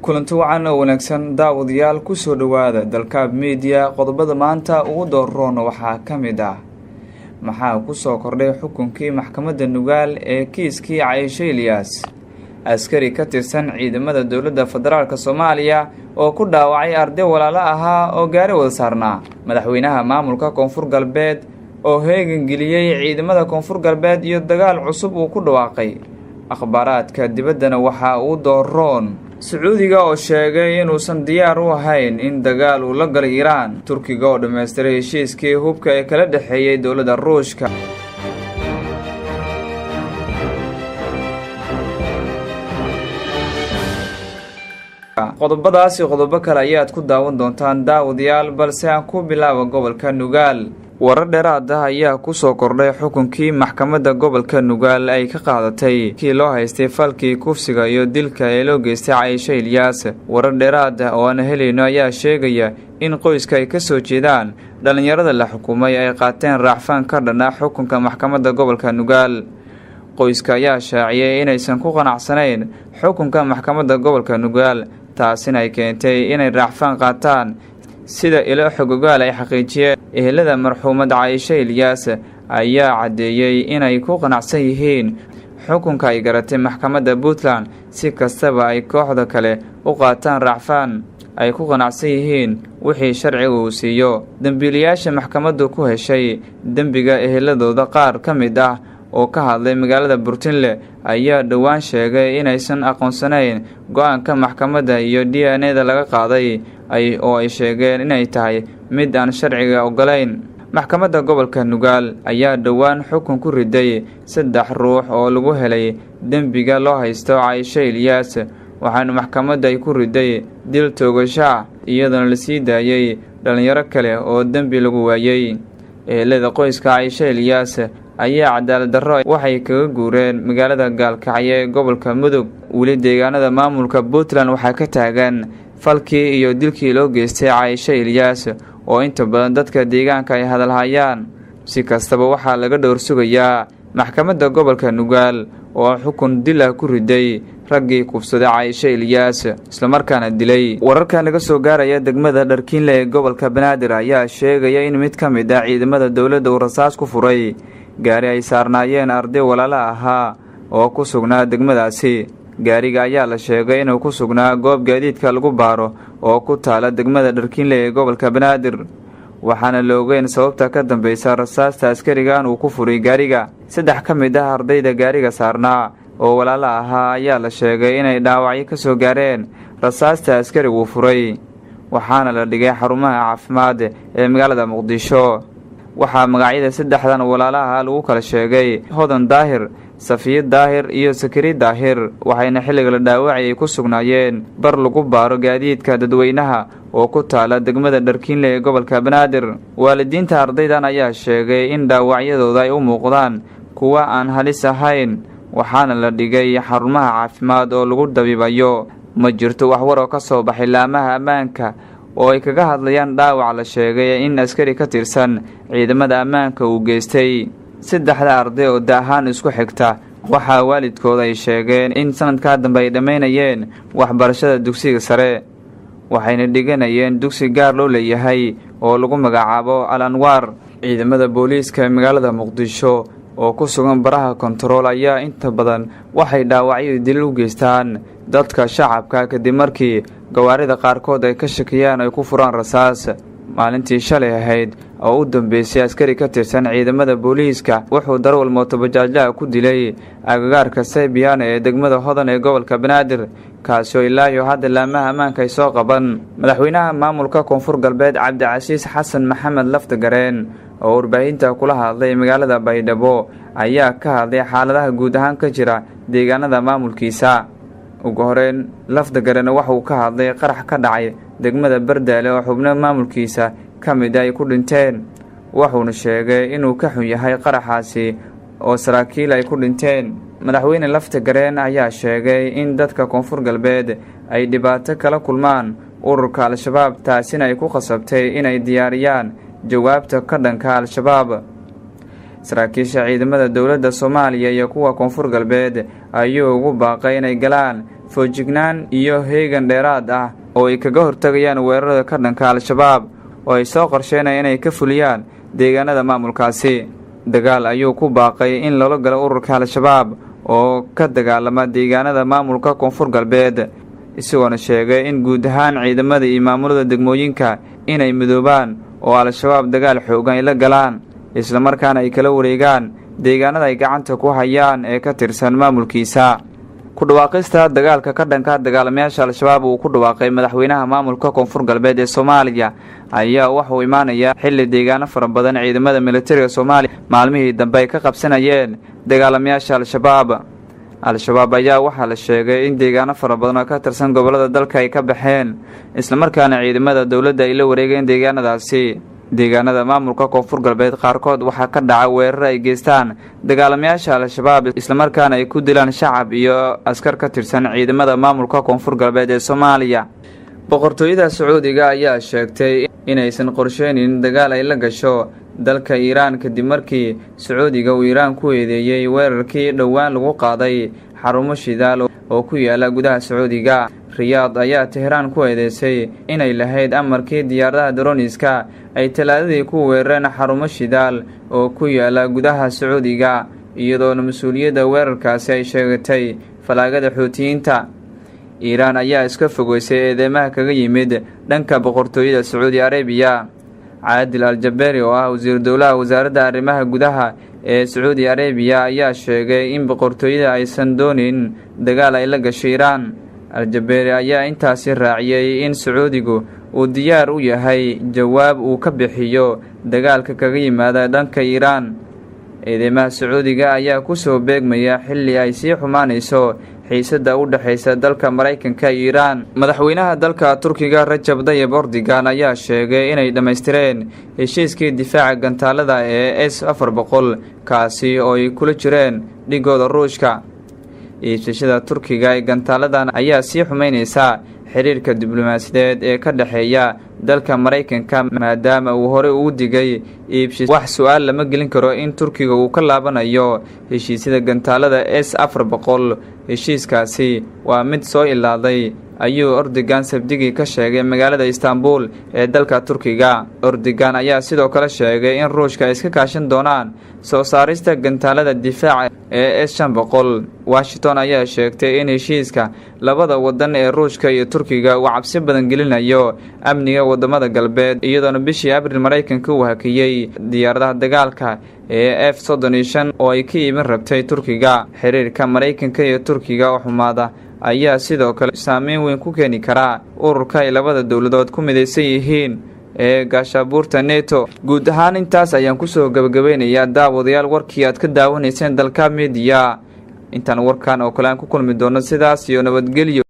kulanti wacan oo wanaagsan daawadayaal ku soo dhawaada dalkaab media qodobada maanta ugu dooroon waxaa kamid ah maxaa ku soo kordhay xukunkii maxkamadda Dagaal ee kiiskii AL-SHABAAB askari ka tirsan ciidamada dawladda federaalka Soomaaliya oo ku dhaawacay arday walaalo ahaa oo gaari wada saarnaa madaxweynaha maamulka Kofur Galbed oo heegan geliyay ciidamada Kofur Galbed iyo dagaal cusub uu ku dhawaaqay akhbaaraadka dibaddana waxa uu dooroon Sacuudiga oo sheegay inuusan diyaar u ahayn in dagaal uu la galay Iran Turkiga oo dhameystiray heshiiskii hubka ee kala dhaxeeyay dawladda Ruushka qodobadaas iyo qodobo kale ayaad ku daawan doontaan daawadayaal balse aan ku bilaabo gobolka Dagaal warar dheeraad ah ayaa ku soo kordhay xukunkii maxkamadda gobolka Dagaal ay ka qaadatay kii loo haystay falkii kufsiga iyo dilka ee loo geystay AL-SHABAAB warar dheeraad ah oo aan helayno ayaa sheegaya in qoyska ay ka soo jeedaan dhalinyarada la xukumay ay qaateen raacfaan ka dhanaa xukunka maxkamadda gobolka Dagaal qoyska ayaa shaaciyay inaysan ku qanacsanayn xukunka maxkamadda gobolka Dagaal taasina ay keentay inay raacfaan qaataan sida ilo xogogaal ay xaqiijiyeen ehelada marxuumad AL-SHABAAB ayaa cadeeyay inay ku qanacsan yihiin xukunka ay garatay maxkamadda Puntland si kastaba ay kooxda kale u qaataan raacfaan ay ku qanacsan yihiin wixii sharciga uu siiyo dambiilayaasha maxkamaddu ku heshay dambiga eheladooda qaar ka mid ah oo ka hadlay magaalada Burtinle ayaa dhawaan sheegay inaysan aqoonsanayn go'aanka maxkamadda iyo DNA-da laga qaaday oo ay sheegeen inay tahay mid aan sharciga ogolayn maxkamadda gobolka Dagaal ayaa dhawaan xukun ku riday 3 ruux oo lagu helay dambiga loo haysto AL-SHABAAB waxaana maxkamadda ay ku riday dil toogasho iyadoo la sii daayay dhalinyaro kale oo dambi lagu waayay ehelada qoyska AL-SHABAAB ayaa cadaalad darro waxay kaga guureen magaalada Gaalkacyo ee gobolka Mudug wali deegaanada maamulka Puntland waxa ka taagan falkii iyo dilkii loo geystay AL-SHABAAB oo inta badan dadka deegaanka ay hadal hayaan si kastaba waxa laga dhowr sugayaa maxkamadda gobolka Dagaal oo xukun dil ah ku riday raggii kufsaday AL-SHABAAB isla markaana dilay wararka naga soo gaaraya degmada Dharkiinle ee gobolka Banaadir ayaa sheegaya in mid ka mid ah ciidamada dawladda uu rasaas ku furay gaari ay saarnaayeen arday walaalo ahaa oo ku sugnaa degmadaasi gaariga ayaa la sheegay inuu ku sugnaa goob gaadiidka lagu baaro oo ku taala degmada Dharkiinle ee gobolka Banaadir waxaana la ogeyn sababta ka dambaysa rasaasta askarigan uu ku furay gaariga 3 ka mid ah ardayda gaariga saarnaa oo walaalo ahaa ayaa la sheegay inay dhaawacyo ka soo gaareen rasaasta askarigu furay waxaana la dhigay xarumaha caafimaad ee magaalada Muqdisho waxaa magacyada 3dan walaalaha lagu kala sheegay Hodan Daahir Safiya Daahir iyo Sakari Daahir waxayna xilliga la dhaawacay ku sugnaayeen bar lagu baaro gaadiidka dadweynaha oo ku taala degmada Dharkiinle ee gobolka Banaadir waalidiinta ardaydan ayaa sheegay in dhaawacyadooda ay u muuqdaan kuwa aan halis ahayn waxaana la dhigay xarumaha caafimaad oo lagu dabiibayo ma jirto wax war oo ka soo baxay laamaha ammaanka oo ay kaga hadlayaan dhaawac la sheegay in askari ka tirsan ciidamada ammaanka uu geystay 3 arday oo daahaan isku xigta waxa waalidkooda ay sheegeen in sanadka dambe ay dhameynayeen waxbarashada dugsiga sare waxayna dhiganayeen dugsi gaar loo leeyahay oo lagu magacaabo Al-Anwar ciidamada booliiska ee magaalada Muqdisho oo ku sugan baraha control ayaa inta badan waxay dhaawacyo dil u geystaan dadka shacabka kadib markii gawaarida qaarkood ay ka shakiyaan ay ku furaan rasaas maalintii shalay ahayd oo u dambeysay askari ka tirsan ciidamada booliiska wuxuu darwal mootobajaajla ku dilay agagaarka Saint-Germain ee degmada Hodan ee gobolka Banaadir kaasoo ilaayo hadda laamaha ammaanka ay soo qaban madaxweynaha maamulka Kofur Galbed Cabdicasiis Xasan Maxamed Laftagareen oo warbaahinta kula hadlay magaalada Baydhabo ayaa ka hadlay xaaladaha guud ahaan ka jira deegaanada maamulkiisa ugu horeen Laftagareen waxa uu ka hadlay qarax ka dhacay degmada Bardaale oo xubno maamulkiisa kamid ay ku dhinteen wuxuuna sheegay inuu ka xun yahay qaraxaasi oo saraakiil ay ku dhinteen madaxweyne Laftagareen ayaa sheegay in dadka Kofur Galbed ay dhibaato kala kulmaan ururka AL-SHABAAB taasina ay ku qasabtay inay diyaariyaan jawaabta ka dhanka AL-SHABAAB saraakiisha ciidamada dawladda Soomaaliya iyo kuwa Kofur Galbed ayuu ugu baaqay inay galaan foojignaan iyo heegan dheeraad ah oo ay kaga hortagayaan weerarada ka dhanka al-shabaab oo ay soo qorsheenayaan inay ka fuliyaan deegaanada maamulkaasi. Dagaal ayuu ku baaqay in loola galo ururka al-shabaab oo ka dagaalama deegaanada maamulka Koonfur Galbeed, isagoona sheegay in guud ahaan ciidamada iyo maamulada degmooyinka inay midoobaan oo al-shabaab dagaal xoogan ay la galaan, isla markaana ay kala wareegaan deegaanada ay gacanta ku hayaan ee ka tirsan maamulkiisa. ku dhawaaqista dagaalka ka dhanka dagaalamayaasha al-shabaab uu ku dhawaaqay madaxweynaha maamulka Koonfur Galbeed ee Soomaaliya ayaa waxa uu imaanaya xilli deegaano fara badan ciidamada militariga Soomaaliya maalmihii dambe ay ka qabsanayeen dagaalamayaasha al-shabaab. al-shabaab ayaa waxaa la sheegay in deegaano fara badan oo ka tirsan gobolada dalka ay ka baxeen, isla markaana ciidamada dawladda ay la wareegeen deegaanadaasi. deegaanada maamulka Koonfur Galbeed qaarkood waxaa ka dhaca weerar ay geystaan dagaalamayaasha al-shabaab, isla markaana ay ku dilaan shacab iyo askar ka tirsan ciidamada maamulka Koonfur Galbeed ee Soomaaliya. boqortooyada Sacuudiga ayaa sheegtay inaysan qorsheynin dagaal ay la gasho dalka Iiraan kadib markii Sacuudiga uu Iiraan ku eedeeyay weerarkii dhowaan lagu qaaday xarumo shidaal oo ku yaala gudaha Sacuudiga. Riyaad ayaa Teheraan ku eedeysay inay lahayd amarkii diyaaradaha droniska ay talaadadii ku weerareen xarumo shidaal oo ku yaala gudaha Sacuudiga, iyadoo mas'uuliyadda weerarkaasi ay sheegatay falaagada Xuutiyiinta. Iiraan ayaa iska fogeysay eedeymaha kaga yimid dhanka boqortooyada Sacuudi Arabiya. Caadil al-Jabeeri oo ah wasiir dowlaha wasaaradda arrimaha gudaha ee Sacuudi Arabiya ayaa sheegay in boqortooyada aysan doonin dagaal ay la gasho Iiraan. al-Jabeeri ayaa intaasi raaciyay in Sacuudigu uu diyaar u yahay jawaab uu ka bixiyo dagaalka kaga yimaada dhanka Iiraan. ciidamada Sacuudiga ayaa ku soo beegmaya xilli ay sii xumaanayso xiisada u dhaxaysa dalka Mareykanka iyo Iiraan. madaxweynaha dalka Turkiga Rajab Tayyip Erdogan ayaa sheegay inay dhameystireen heshiiskii difaaca gantaalada ee S-400 kaasi oo ay kula jireen dhigooda Ruushka. iibsashada Turkiga ee gantaaladan ayaa sii xumeynaysa xiriirka diblomaasiyadeed ee ka dhaxeeya dalka Mareykanka, maadaama uu hore ugu digay iibsashada. wax su'aal lama gelin karo in Turkiga uu ka laabanayo heshiisyada gantaalada S-400. heshiiskaasi waa mid soo ilaaday, ayuu Erdogan sabtidii ka sheegay magaalada Istanbul ee dalka Turkiga. Erdogan ayaa sidoo kale sheegay in Ruushka ay iska kaashan doonaan soo saarista gantaalada difaaca ee S-500. Washington ayaa sheegtay in heshiiska labada wadan ee Ruushka iyo Turkiga uu cabsi badan gelinayo amniga wadamada galbeed, iyadoona bishii Abriil Mareykanka uu hakiyay diyaaradaha dagaalka ee F-35 oo ay ka iibin rabtay Turkiga. xiriirka Mareykanka iyo Turkiga oo xumaada ayaa sidoo kale saameyn weyn ku keeni kara ururka ay labada dawladood ku midaysan yihiin ee gaashabuurta NATO. guud ahaan intaas ayaan kusoo gabagabeynayaa daawadayaal warkii aad ka daawanayseen dalka media. intaan warkan oo kale aan ku kulmi doono sidaas iyo nabadgelyo.